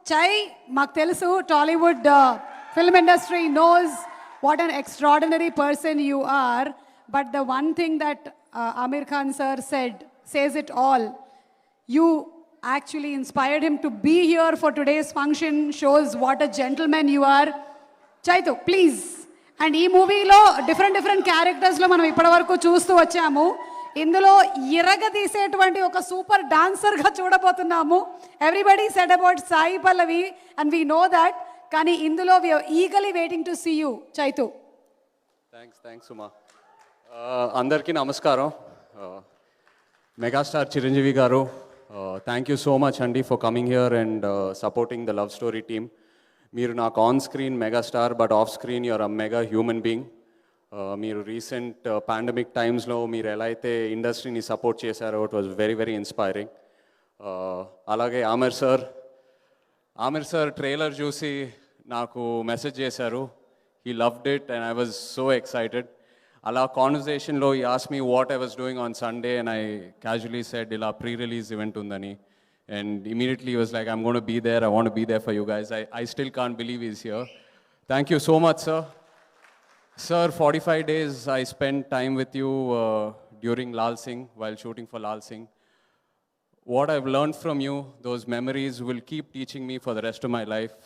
Chai, మాకు తెలుసు Tollywood film industry knows what an extraordinary person you are, but the one thing that Amir Khan sir says it all. You actually inspired him to be here for today's function, shows what a gentleman you are. Chaitu, please. And ఈ మూవీలో different క్యారెక్టర్స్లో మనం ఇప్పటివరకు చూస్తూ వచ్చాము. ఇందులో ఇరగదీసేటువంటి ఒక super డాన్సర్గా చూడబోతున్నాము. Everybody said about Sai Pallavi and we know that. కానీ ఇందులో we are eagerly waiting to see you. Chaitu, thanks Suma. అందరికీ నమస్కారం. Megastar Chiranjeevi garu, thank you so much అండి for coming here and supporting the love story team. మీరు నాకు on screen megastar, but off screen you are a mega human being. మీరు recent pandemic టైమ్స్లో మీరు ఎలా అయితే ఇండస్ట్రీని సపోర్ట్ చేశారో it was very very inspiring. అలాగే ఆమిర్ సార్ ట్రైలర్ చూసి నాకు మెసేజ్ చేశారు. He loved it and I was so excited. అలా కాన్వర్జేషన్లో ఈ ask me what I was doing on Sunday and I casually said ఇలా ప్రీ రిలీజ్ ఈవెంట్ ఉందని. And immediately he was like, I'm going to be there. I want to be there for you guys. I still can't believe he's here. Thank you so much, sir. Sir, 45 days I spent time with you during Lal Singh, while shooting for Lal Singh. What I've learned from you, those memories will keep teaching me for the rest of my life.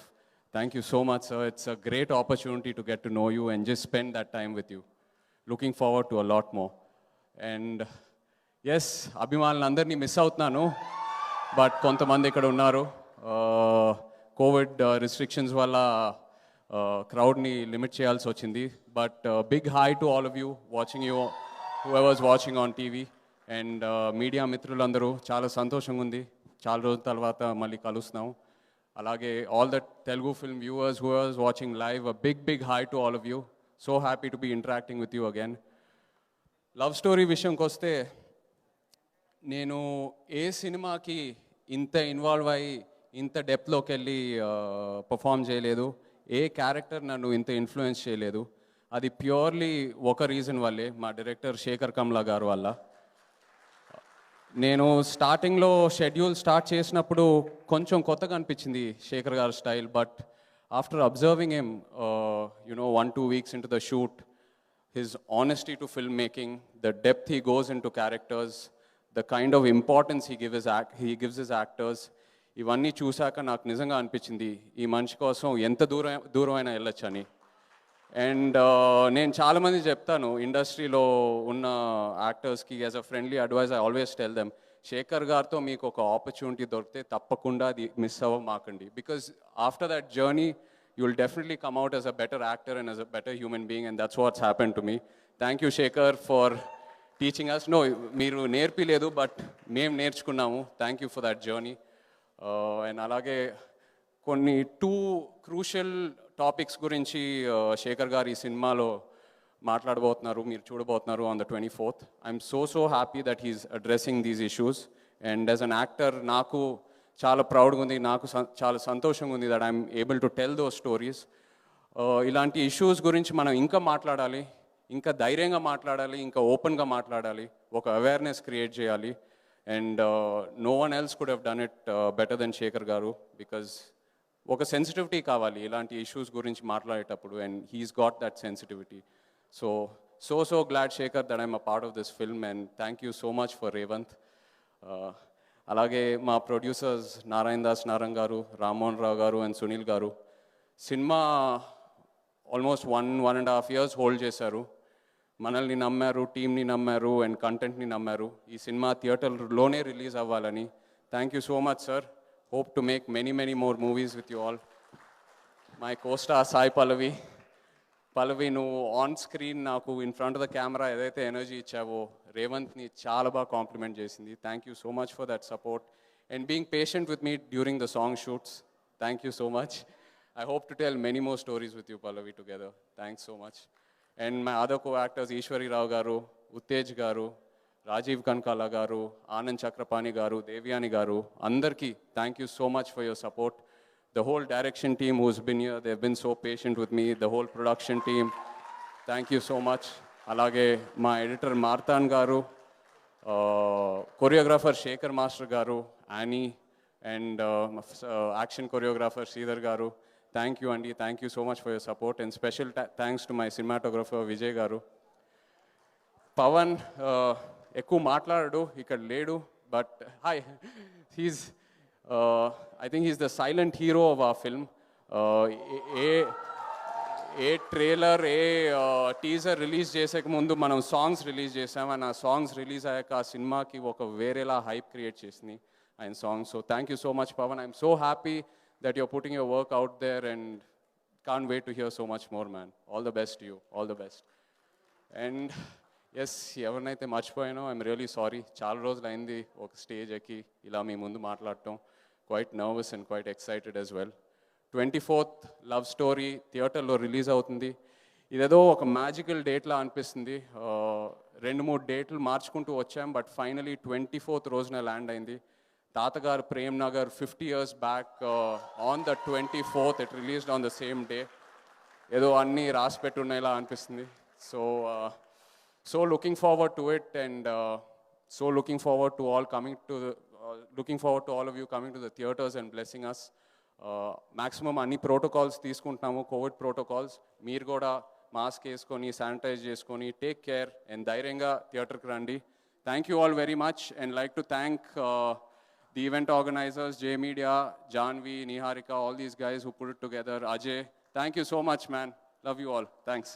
Thank you so much, sir. It's a great opportunity to get to know you and just spend that time with you. Looking forward to a lot more. And yes, Abhimanul andarni miss outunanu. But కొంతమంది ఇక్కడ ఉన్నారు. Covid restrictions వల్ల క్రౌడ్ని limit చేయాల్సి వచ్చింది. But big hi to all of you watching you, whoever's watching on TV and media మిత్రులందరూ. చాలా సంతోషంగా ఉంది, చాలా రోజుల తర్వాత మళ్ళీ కలుస్తున్నాం. అలాగే all the Telugu film viewers whoever's watching live, a big hi to all of you. So happy to be interacting with you again. Love story విషయంకి వస్తే, నేను ఏ సినిమాకి ఇంత ఇన్వాల్వ్ అయ్యి ఇంత డెప్త్లోకి వెళ్ళి పర్ఫామ్ చేయలేదు. ఏ క్యారెక్టర్ నన్ను ఇంత ఇన్ఫ్లుయెన్స్ చేయలేదు. అది ప్యూర్లీ ఒక రీజన్ వల్లే, మా డైరెక్టర్ శేఖర్ కమ్లా గారు వల్ల. నేను స్టార్టింగ్లో షెడ్యూల్ స్టార్ట్ చేసినప్పుడు కొంచెం కొత్తగా అనిపించింది శేఖర్ గారు style. But after observing him 1-2 weeks into the shoot, his honesty to filmmaking, the depth he goes into characters, the kind of importance he gives his actors, ఇవన్నీ చూశాక నాకు నిజంగా అనిపించింది ఈ మనిషి కోసం ఎంత దూరమైనా వెళ్ళొచ్చని. అండ్ నేను చాలామంది చెప్తాను ఇండస్ట్రీలో ఉన్న యాక్టర్స్కి, as a friendly advice I always tell them, Shekhar గారితో మీకు ఒక ఆపర్చునిటీ దొరికితే తప్పకుండా అది మిస్ అవ్వమాకండి. Because after that journey you will definitely come out as a better actor and as a better human being, and that's what's happened to me. Thank you, Shekhar, for teaching us. No, మీరు నేర్పిలేదు, but మేము నేర్చుకున్నాము. Thank you for that journey. And అలాగే కొన్ని 2 crucial topics గురించి శేఖర్ గారు ఈ సినిమాలో మాట్లాడబోతున్నారు, మీరు చూడబోతున్నారు on the 24th. I'm so happy that he's addressing these issues. And as an actor నాకు చాలా ప్రౌడ్గా ఉంది, నాకు చాలా సంతోషంగా ఉంది that I'm able to tell those stories. ఇలాంటి ఇష్యూస్ గురించి మనం ఇంకా మాట్లాడాలి, ఇంకా ధైర్యంగా మాట్లాడాలి, ఇంకా ఓపెన్గా మాట్లాడాలి, ఒక అవేర్నెస్ క్రియేట్ చేయాలి. And no one else could have done it better than Shekhar garu. Because ఒక సెన్సిటివిటీ కావాలి ఇలాంటి ఇష్యూస్ గురించి మాట్లాడేటప్పుడు, and he's got that sensitivity. So glad Shekhar that I'm a part of this film, and thank you so much for Revanth. అలాగే మా producers Narayana Das Narang గారు, రామ్మోహన్ రావు గారు and Sunil గారు సినిమా ఆల్మోస్ట్ 1.5 years హోల్డ్ చేశారు. మనల్ని నమ్మారు, టీమ్ని నమ్మారు అండ్ కంటెంట్ని నమ్మారు. ఈ సినిమా థియేటర్లోనే రిలీజ్ అవ్వాలని. Thank you so much sir. Hope to make many more movies with you all. My costar Sai Pallavi, నువ్వు ఆన్ స్క్రీన్ నాకు in front of the camera ఏదైతే ఎనర్జీ ఇచ్చావో, రేవంత్ని చాలా బాగా కాంప్లిమెంట్ చేసింది. Thank you so much for that support and being patient with me during the song shoots. Thank you so much. I hope to tell many more stories with you, Pallavi, together. Thanks so much. And my other co-actors, Ishwari Rao garu, Uttej garu, Rajiv Kankala garu, Anand Chakrapani garu, Devyani garu, andarki, thank you so much for your support. The whole direction team who's been here, they've been so patient with me. The whole production team, thank you so much. Alage, my editor Marthan garu, choreographer Shekhar Master garu, Annie, and action choreographer Sridhar Garu. Thank you, Andy. Thank you so much for your support. And special thanks to my cinematographer Vijay Garu. Pavan ఎక్కువ మాట్లాడాడు, ఇక్కడ లేడు, but hi, he's I think he's the silent hero of a film. A trailer, a teaser release చేసేక ముందు మనం songs release చేసాం, and ఆ songs release అయ్యాక ఆ సినిమాకి ఒక వేరేలా హైప్ క్రియేట్ చేసింది ఆయన songs. So thank you so much Pavan. I'm so happy that you're putting your work out there and can't wait to hear so much more man. All the best you, all the best. And yes, ఎవరినైతే మర్చిపోయానో I'm really sorry. చాలా రోజులు అయింది ఒక stage ఎక్కి ఇలా మీ ముందు మాట్లాడటం. Quite nervous and quite excited as well. 24th love story థియేటర్లో రిలీజ్ అవుతుంది. ఇదేదో ఒక మ్యాజికల్ డేట్లా అనిపిస్తుంది. 2-3 డేట్లు మార్చుకుంటూ వచ్చాం, బట్ ఫైనలీ 24th రోజున ల్యాండ్ అయింది. తాతగారు Prem Nagar 50 years back on the 24th it released on the same day. ఏదో అన్నీ రాసి పెట్టున్నాయిలా అనిపిస్తుంది. So looking forward to it, and so looking forward to all of you coming to the theaters and blessing us. Maximum అన్ని protocols తీసుకుంటున్నాము, Covid protocols. మీరు కూడా mask వేసుకొని, sanitise చేసుకొని, టేక్ కేర్ అండ్ ధైర్యంగా థియేటర్కి రండి. Thank you all very much, and like to thank the event organizers, J Media, Janvi, Niharika, all these guys who put it together, Ajay. Thank you so much, man. Love you all. Thanks.